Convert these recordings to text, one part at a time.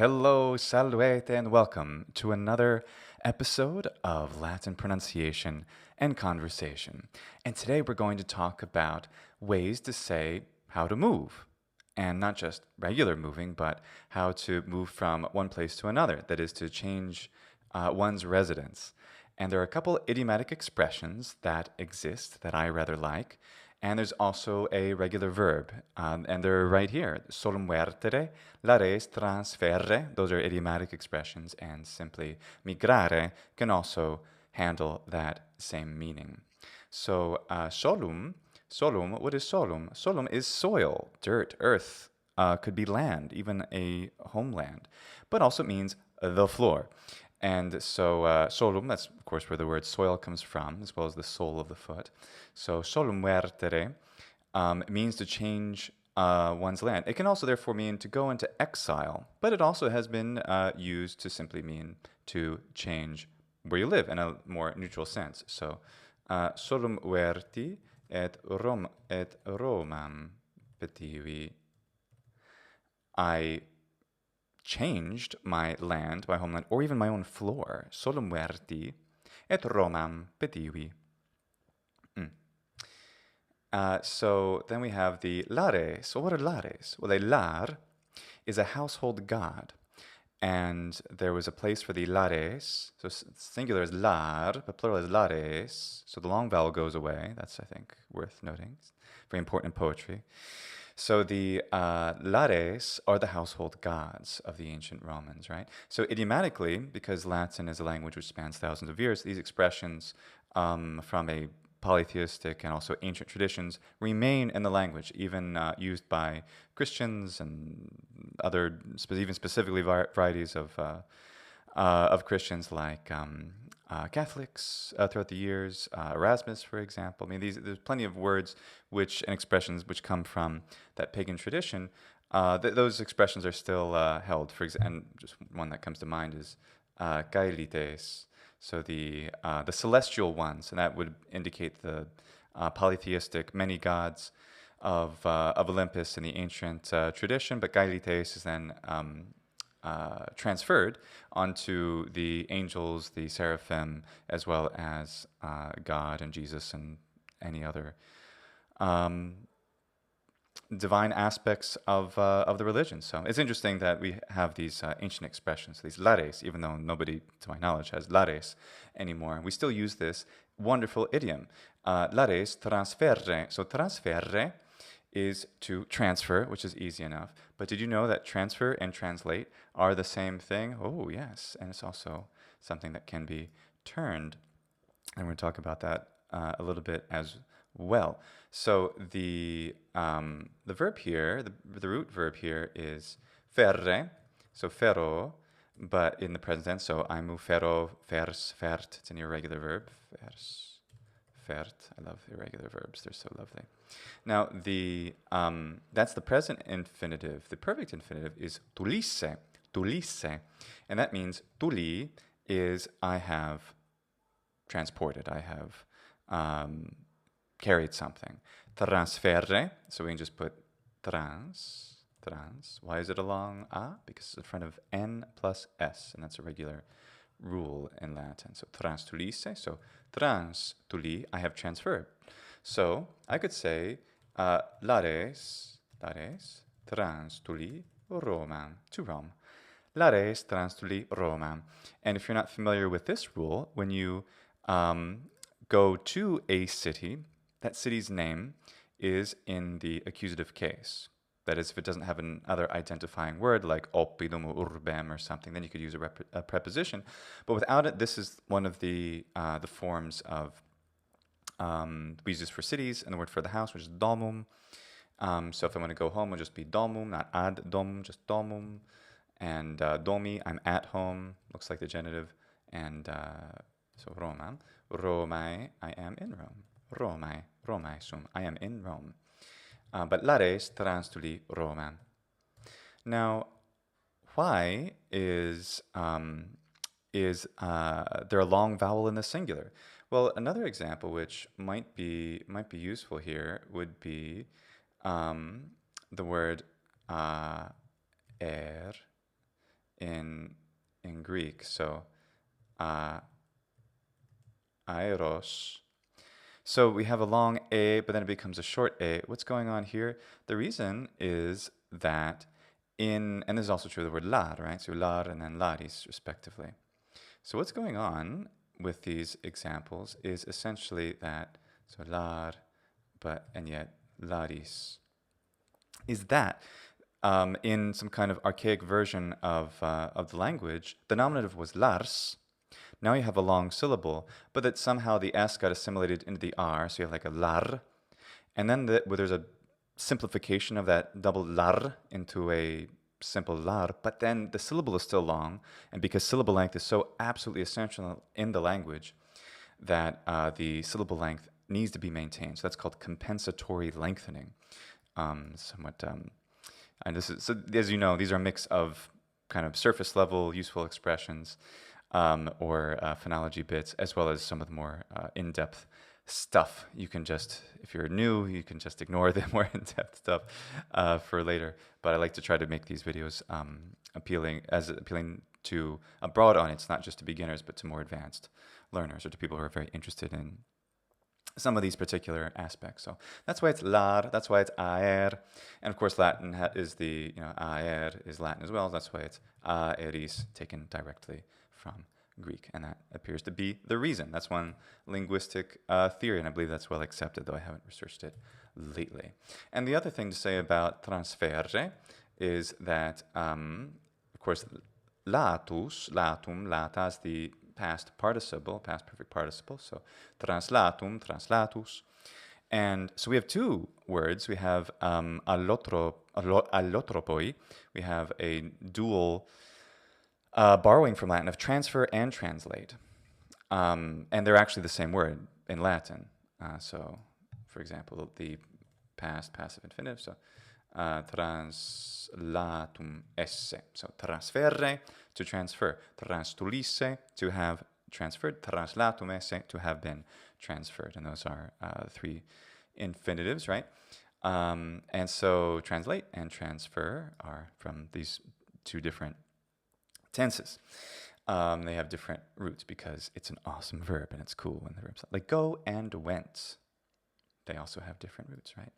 Hello, salvete, and welcome to another episode of Latin pronunciation and conversation. And today we're going to talk about ways to say how to move. And not just regular moving, but how to move from one place to another, that is, to change one's residence. And there are a couple idiomatic expressions that exist that I rather like. And there's also a regular verb, and they're right here. Solum vertere, lares transferre. Those are idiomatic expressions, and simply migrare can also handle that same meaning. So solum, what is solum? Solum is soil, dirt, earth. Could be land, even a homeland, but also means the floor. And so solum, that's of course where the word soil comes from, as well as the sole of the foot. So solum vertere means to change one's land. It can also therefore mean to go into exile, but it also has been used to simply mean to change where you live in a more neutral sense. So solum verti et Romam petivi. I changed my land, my homeland, or even my own floor. Solum verti et Romam petivi. So then we have the lares. So what are lares? Well, a lar is a household god. And there was a place for the lares. So singular is lar, but plural is lares. So the long vowel goes away. That's, I think, worth noting. It's very important in poetry. So the lares are the household gods of the ancient Romans, right? So idiomatically, because Latin is a language which spans thousands of years, these expressions from a polytheistic and also ancient traditions remain in the language, even used by Christians and other, even specifically varieties of Christians like Catholics throughout the years, Erasmus, for example. I mean, there's plenty of words and expressions which come from that pagan tradition. Those expressions are still held. And just one that comes to mind is kaelites, so the celestial ones, and that would indicate the polytheistic many gods of Olympus in the ancient tradition. But kaelites is then transferred onto the angels, the seraphim, as well as God and Jesus and any other divine aspects of the religion. So it's interesting that we have these ancient expressions, these lares, even though nobody, to my knowledge, has lares anymore. We still use this wonderful idiom, lares transferre. So transferre is to transfer, which is easy enough. But did you know that transfer and translate are the same thing? Oh, yes. And it's also something that can be turned. And we're going to talk about that a little bit as well. So the verb here, the root verb here is ferre, so ferro, but in the present tense. So aimu, ferro, fers, fert. It's an irregular verb. Fers, fert. I love irregular verbs. They're so lovely. Now, that's the present infinitive. The perfect infinitive is tulisse, tulisse. And that means tuli is I have transported, I have carried something. Transferre, so we can just put trans. Why is it a long A? Because it's in front of N plus S, and that's a regular rule in Latin. So trans tulisse, so trans tuli, I have transferred. So I could say lares trans tuli Romam, to Rome. Lares trans tuli Romam. And if you're not familiar with this rule, when you go to a city, that city's name is in the accusative case. That is, if it doesn't have another identifying word like oppidum or urbem or something, then you could use a preposition. But without it, this is one of the forms of, we use this for cities, and the word for the house, which is domum. So if I want to go home, it'll just be domum, not ad domum, just domum. And domi, I'm at home, looks like the genitive. And so Romam, Romae, I am in Rome. Romae sum, I am in Rome. But lares trans tuli Romam. Now, why is there a long vowel in the singular? Well, another example which might be useful here would be the word er in Greek. So aeros. So we have a long A, but then it becomes a short A. What's going on here? The reason is that and this is also true of the word lar, right? So lar and then laris, respectively. So what's going on with these examples is essentially that, so lar, and yet laris, is that in some kind of archaic version of the language, the nominative was lars. Now you have a long syllable, but that somehow the S got assimilated into the R, so you have like a lar. And then where there's a simplification of that double lar into a simple lar, but then the syllable is still long, and because syllable length is so absolutely essential in the language, that the syllable length needs to be maintained. So that's called compensatory lengthening. And this is, so as you know, these are a mix of kind of surface level useful expressions or phonology bits, as well as some of the more in-depth stuff. You can just, if you're new, you can just ignore the more in-depth stuff for later. But I like to try to make these videos appealing to a broad audience, not just to beginners, but to more advanced learners or to people who are very interested in some of these particular aspects. So that's why it's lar, that's why it's aer, and of course Latin is aer is Latin as well. That's why it's aeris, taken directly from Greek, and that appears to be the reason. That's one linguistic theory, and I believe that's well accepted, though I haven't researched it lately. And the other thing to say about transferre is that, of course, latus, latum, lata is the past participle, past perfect participle, so translatum, translatus. And so we have two words. We have allotropoi. We have a dual borrowing from Latin of transfer and translate. And they're actually the same word in Latin. So, for example, the past passive infinitive, so translatum esse. So transferre, to transfer. Transtulisse, to have transferred. Translatum esse, to have been transferred. And those are three infinitives, right? And so translate and transfer are from these two different tenses. They have different roots because it's an awesome verb and it's cool when the verbs like go and went. They also have different roots, right?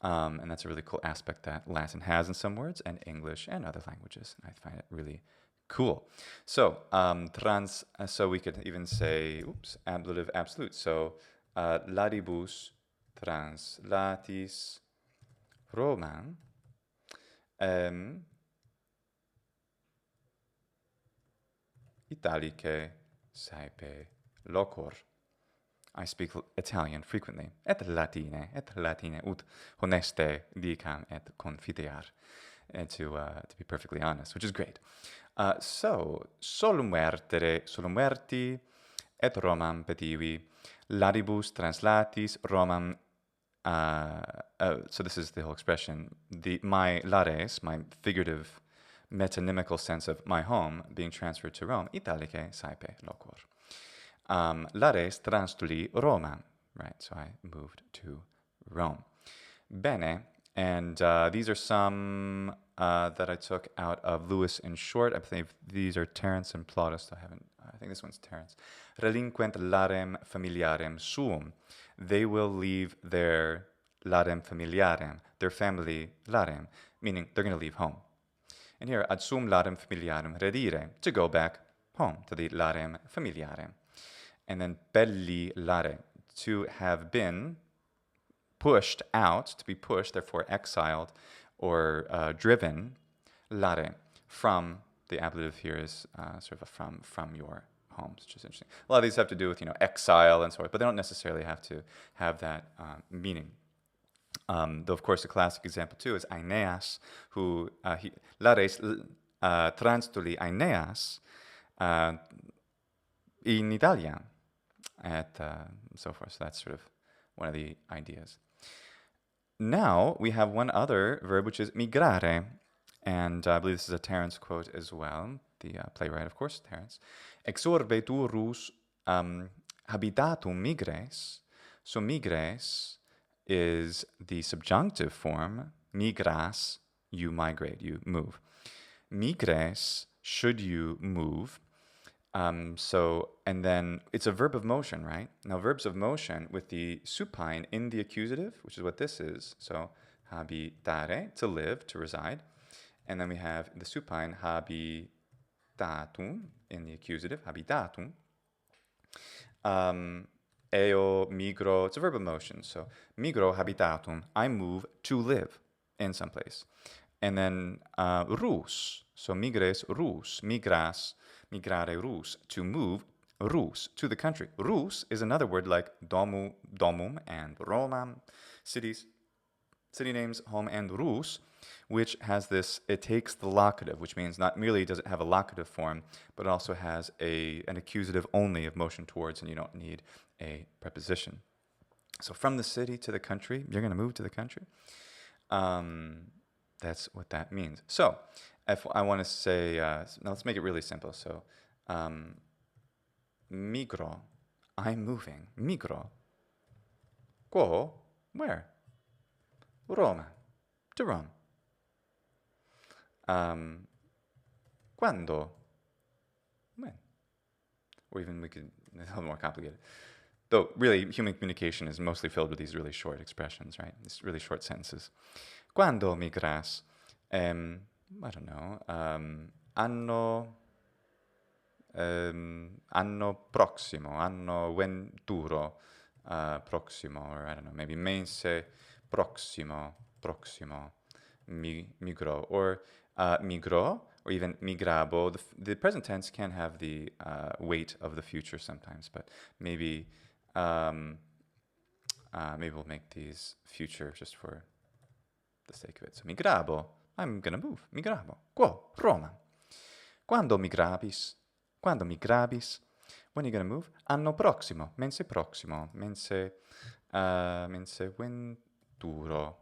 And that's a really cool aspect that Latin has in some words and English and other languages. And I find it really cool. So so we could even say, ablative absolute. So ladibus translatis Romam Italicae saepe locor. I speak Italian frequently, et latine ut honeste dicam et confitear, and to be perfectly honest, which is great. So, solum verti, et Romam petivi, ladibus translatis Romam. So this is the whole expression. My lares, my figurative metonymical sense of my home being transferred to Rome, Italicae saepe locor. Lares transtuli Roma, right? So I moved to Rome. Bene, and these are some that I took out of Lewis in Short. I believe these are Terence and Plautus. I think this one's Terence. Relinquent larem familiarem suum. They will leave their larem familiarem, their family larem, meaning they're going to leave home. And here, ad sum larem familiarem redire, to go back home, to the larem familiarem. And then belli lare, to have been pushed out, to be pushed, therefore exiled or driven, lare, from, the ablative here is sort of from your homes, which is interesting. A lot of these have to do with, exile and so forth, but they don't necessarily have to have that meaning. Though, of course, a classic example, too, is Aeneas, who, lares transtuli Aeneas in Italia, and so forth. So that's sort of one of the ideas. Now, we have one other verb, which is migrare, and I believe this is a Terence quote as well, the playwright, of course, Terence. Exorbe turus habitatum migres. So migres is the subjunctive form. Migras, you migrate, you move. Migres should you move? And then it's a verb of motion, right? Now, verbs of motion with the supine in the accusative, which is what this is. So, habitare, to live, to reside. And then we have the supine habitatum in the accusative, habitatum. Eo migro, it's a verb of motion. So, migro habitatum, I move to live in some place. And then rus, so migres rus, migras, migrare rus, to move rus, to the country. Rus is another word like domum and Romam, cities, city names, home, and rus, which has this, it takes the locative, which means not merely does it have a locative form, but it also has an accusative only of motion towards, and you don't need a preposition. So from the city to the country, you're going to move to the country. That's what that means. So if I want to say, now let's make it really simple. So migro, I'm moving. Migro. Go, where? Roma, to Rome. Quando, when? Or even we could, it's a little more complicated. Though really human communication is mostly filled with these really short expressions, right? These really short sentences. Quando migras? I don't know. Anno prossimo, anno venturo, prossimo, or I don't know, maybe mense prossimo, migro, or migro, or even migrabo. The present tense can have the weight of the future sometimes, but maybe maybe we'll make these future just for the sake of it. So migrabo, I'm gonna move. Migrabo. Quo? Roma. Quando migrabis? Quando migrabis? When are you gonna move? Anno prossimo. Mense prossimo. Mense venturo.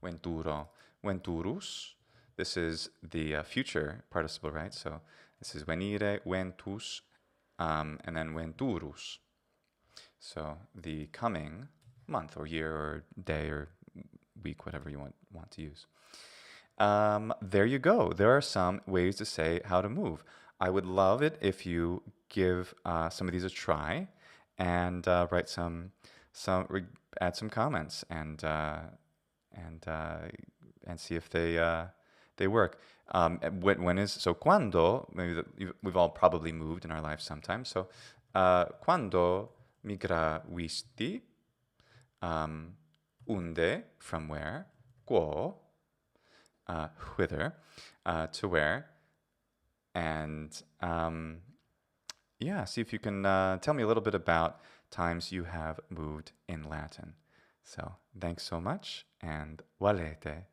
Venturo. Venturus. This is the future participle, right? So this is venire, ventus, and then venturus. So the coming month or year or day or week, whatever you want to use. There you go. There are some ways to say how to move. I would love it if you give some of these a try and write add some comments and see if they work. When is so? Quando, maybe we've all probably moved in our lives sometime. So quando migravisti, unde, from where, quo, whither, to where, and yeah, see if you can tell me a little bit about times you have moved in Latin. So thanks so much, and valete.